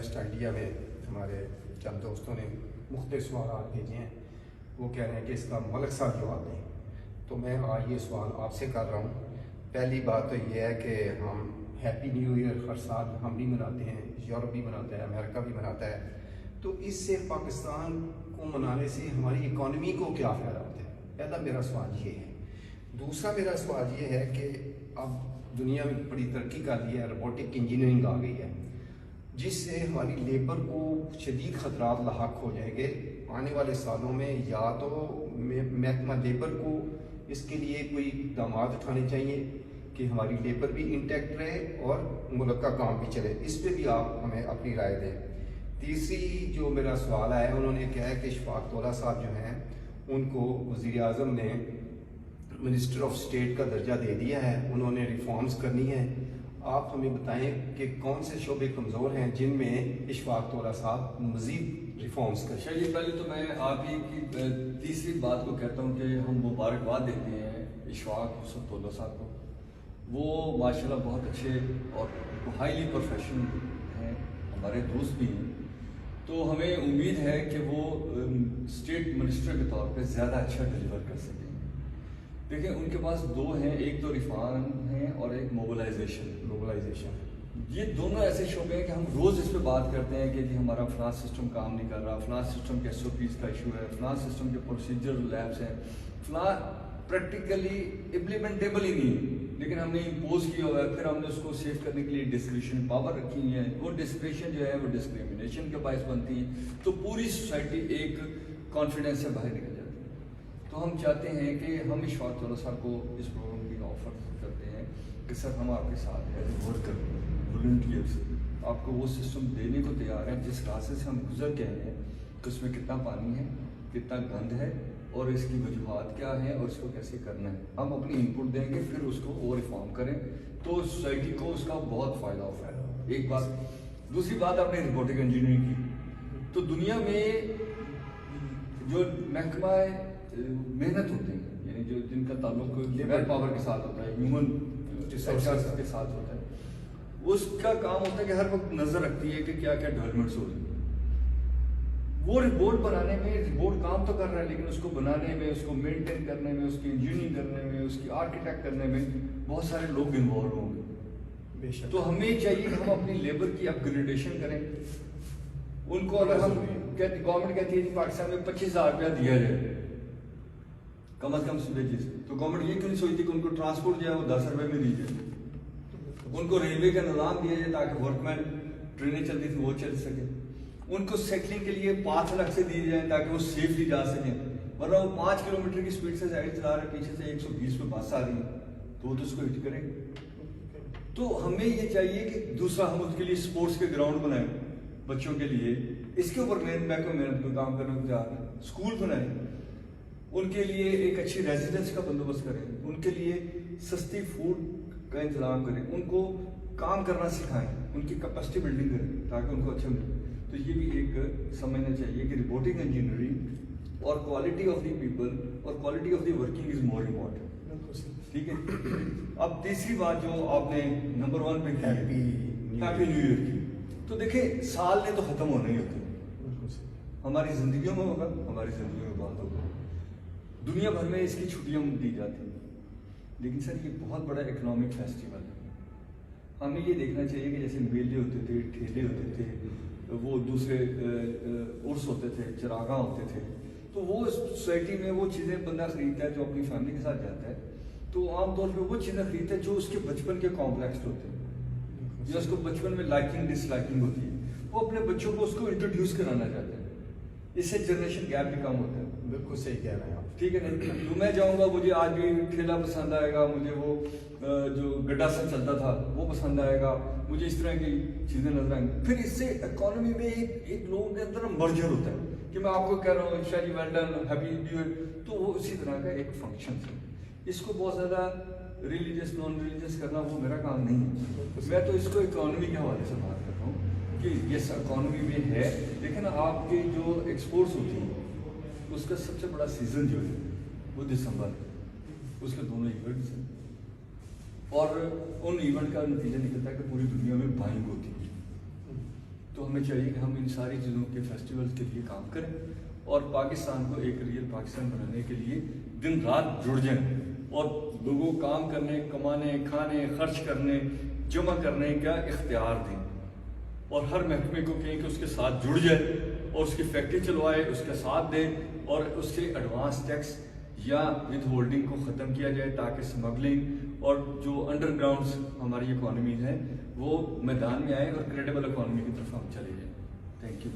Waste India میں ہمارے چند دوستوں نے مختلف سوالات بھیجے ہیں. وہ کہہ رہے ہیں کہ اس کا ملک صاحب جواب دیں. تو میں آج یہ سوال آپ سے کر رہا ہوں. پہلی بات تو یہ ہے کہ ہم ہیپی نیو ایئر ہر سال ہم بھی مناتے ہیں, یورپ بھی مناتا ہے, امریکہ بھی مناتا ہے. تو اس سے پاکستان کو منانے سے ہماری اکانومی کو کیا فائدہ ہوتا ہے؟ پہلا میرا سوال یہ ہے. دوسرا میرا سوال یہ ہے کہ اب دنیا میں بڑی ترقی کر لی ہے, روبوٹک انجینئرنگ آ گئی ہے, جس سے ہماری لیبر کو شدید خطرات لاحق ہو جائیں گے آنے والے سالوں میں. یا تو محکمہ لیبر کو اس کے لیے کوئی اقدامات اٹھانے چاہیے کہ ہماری لیبر بھی انٹیکٹ رہے اور ملک کا کام بھی چلے. اس پہ بھی آپ ہمیں اپنی رائے دیں. تیسری جو میرا سوال ہے, انہوں نے کہا ہے کہ اشفاق طولہ صاحب جو ہیں ان کو وزیر اعظم نے منسٹر آف اسٹیٹ کا درجہ دے دیا ہے, انہوں نے ریفارمز کرنی ہیں. آپ ہمیں بتائیں کہ کون سے شعبے کمزور ہیں جن میں اشفاق طولہ صاحب مزید ریفارمز کریں. چلیے پہلے تو میں آپ ہی کی تیسری بات کو کہتا ہوں کہ ہم مبارکباد دیتے ہیں اشفاق یوسف طولہ صاحب کو. وہ ماشاءاللہ بہت اچھے اور ہائیلی پروفیشنل ہیں, ہمارے دوست بھی ہیں. تو ہمیں امید ہے کہ وہ اسٹیٹ منسٹر کے طور پہ زیادہ اچھا ڈیلیور کر سکیں. دیکھیں ان کے پاس دو ہیں, ایک تو ریفارم ہیں اور ایک موبلائزیشن. یہ دونوں ایسے شعبے ہیں کہ ہم روز اس پہ بات کرتے ہیں کہ جی ہمارا فلاں سسٹم کام نہیں کر رہا, فلاں سسٹم کے SOPs کا ایشو ہے, فلاں سسٹم کے پروسیجر لیبس ہیں, فلاں پریکٹیکلی امپلیمنٹیبل ہی نہیں ہے, لیکن ہم نے امپوز کیا ہوا ہے. پھر ہم نے اس کو سیو کرنے کے لیے ڈسکریشن پاور رکھی ہوئی ہے. وہ ڈسکریشن جو ہے وہ ڈسکریمنیشن کے باعث بنتی ہے, تو پوری سوسائٹی ایک کانفیڈنس سے باہر نکل جاتی ہے. تو ہم چاہتے ہیں کہ ہم اشفاق طولہ صاحب کو اس پروگرام کی آفر کرتے ہیں کہ سر ہم آپ کے ساتھ ایز اے ورکر والنٹیئرس آپ کو وہ سسٹم دینے کو تیار ہیں جس راستے سے ہم گزر کے آئے ہیں کہ اس میں کتنا پانی ہے, کتنا گند ہے, اور اس کی وجوہات کیا ہیں اور اس کو کیسے کرنا ہے. ہم اپنی انپٹ دیں گے, پھر اس کو وہ ریفارم کریں تو سوسائٹی کو اس کا بہت فائدہ ہوتا ہے. ایک بات. دوسری بات آپ نے روبوٹک انجینئرنگ کی, تو دنیا میں جو محکمہ محنت ہوتے ہیں, یعنی جو جن کا تعلق لیبر پاور کے ساتھ ہوتا ہے, ہیومن ریسورسز کے ساتھ ہوتا ہے, اس کا کام ہوتا ہے کہ ہر وقت نظر رکھتی ہے کہ کیا کیا ڈیولپمنٹس ہو رہی ہیں. وہ رپورٹ بنانے میں, رپورٹ کام تو کر رہا ہے لیکن اس کو بنانے میں, اس کو مینٹین کرنے میں, اس کی انجینئرنگ کرنے میں, اس کی آرکیٹیکٹ کرنے میں بہت سارے لوگ انوالو ہوں گے. بے شک. تو ہمیں چاہیے کہ ہم اپنی لیبر کی اپ گریڈیشن کریں. ان کو اگر ہم گورنمنٹ کہتی ہے کہ پاکستان میں 25,000 روپیہ دیا جائے کم از کم ویجز, تو گورنمنٹ یہ کیوں نہیں سوچتی کہ ان کو ٹرانسپورٹ جو ہے وہ 10 روپے میں دی جائے, ان کو ریلوے کا نظام دیا جائے تاکہ ورک مین ٹرینیں چلتی تھی وہ چل سکے, ان کو سائیکلنگ کے لیے پاتھ الگ سے دیے جائیں تاکہ وہ سیفلی جا سکیں. ورنہ وہ 5 کلومیٹر کی سپیڈ سے سائیکل چلا رہے, پیچھے سے 120 پہ بس آ رہی ہے تو وہ تو اس کو ہٹ کریں. تو ہمیں یہ چاہیے کہ دوسرا ہم اس کے لیے اسپورٹس کے گراؤنڈ بنائیں بچوں کے لیے, اس کے اوپر محنت کو کام کرنے کو تیار ہیں. اسکول بنائیں, ان کے لیے ایک اچھی ریزیڈنس کا بندوبست کریں, ان کے لیے سستی فوڈ کا انتظام کریں, ان کو کام کرنا سکھائیں, ان کی کیپیسٹی بلڈنگ کریں تاکہ ان کو اچھا ملے. تو یہ بھی ایک سمجھنا چاہیے کہ روبوٹک انجینئرنگ اور کوالٹی آف دی پیپل اور quality of the working is more important. ٹھیک ہے. اب تیسری بات جو آپ نے نمبر 1 پہ کی ہیپی نیو ایئر کی, تو دیکھیں سال نے تو ختم ہونا ہی ہوتا ہے, ہماری زندگیوں میں ہوگا, ہماری زندگیوں میں بات ہوگا. دنیا بھر میں اس کی چھٹیاں دی جاتی ہیں, لیکن سر یہ بہت بڑا اکنامک فیسٹیول ہے. ہمیں یہ دیکھنا چاہیے کہ جیسے میلے ہوتے تھے, ٹھیلے ہوتے تھے, وہ دوسرے عرس ہوتے تھے, چراغاں ہوتے تھے, تو وہ سوسائٹی میں وہ چیزیں بندہ خریدتا ہے جو اپنی فیملی کے ساتھ جاتا ہے, تو عام طور پہ وہ چیزیں خریدتا ہے جو اس کے بچپن کے کمپلیکس ہوتے ہیں, جو اس کو بچپن میں لائکنگ ڈس لائکنگ ہوتی ہے, وہ اپنے بچوں کو اس کو انٹروڈیوس کرانا چاہتے ہیں. اس سے جنریشن گیپ بھی کم ہوتا ہے. بالکل صحیح کہہ رہے ہیں آپ. ٹھیک ہے نا. تو میں جاؤں گا, مجھے آج بھی ٹھیلا پسند آئے گا, مجھے وہ جو گڈا سا چلتا تھا وہ پسند آئے گا, مجھے اس طرح کی چیزیں نظر آئیں گی. پھر اس سے اکانومی میں ایک لوگوں کے اندر مرجر ہوتا ہے کہ میں آپ کو کہہ رہا ہوں Shah ji well done, happy new year, تو وہ اسی طرح کا ایک فنکشن ہے. اس کو بہت زیادہ ریلیجیس نان ریلیجیس کرنا وہ میرا کام نہیں ہے. میں تو اس کو اکانومی کے حوالے سے بات کر رہا ہوں کہ یس اکانومی میں ہے, لیکن آپ کے جو ایکسپورٹس ہوتی ہیں اس کا سب سے بڑا سیزن جو ہے وہ دسمبر ہے. اس کے دونوں ایونٹس ہیں, اور ان ایونٹ کا نتیجہ نکلتا ہے کہ پوری دنیا میں بائنگ ہوتی ہے. تو ہمیں چاہیے کہ ہم ان ساری چیزوں کے فیسٹیول کے لیے کام کریں اور پاکستان کو ایک ریئل پاکستان بنانے کے لیے دن رات جڑ جائیں اور لوگوں کو کام کرنے، کمانے، کھانے، خرچ کرنے، جمع کرنے کا اختیار دیں اور ہر محکمے کو کہیں کہ اس کے ساتھ جڑ جائے اور اس کی فیکٹری چلوائے، اس کا ساتھ دے اور اس کے ایڈوانس ٹیکس یا ود ہولڈنگ کو ختم کیا جائے تاکہ اسمگلنگ اور جو انڈر گراؤنڈس ہماری اکانومی ہے وہ میدان میں آئے اور کریڈیبل اکانومی کی طرف ہم چلے جائیں. Thank you.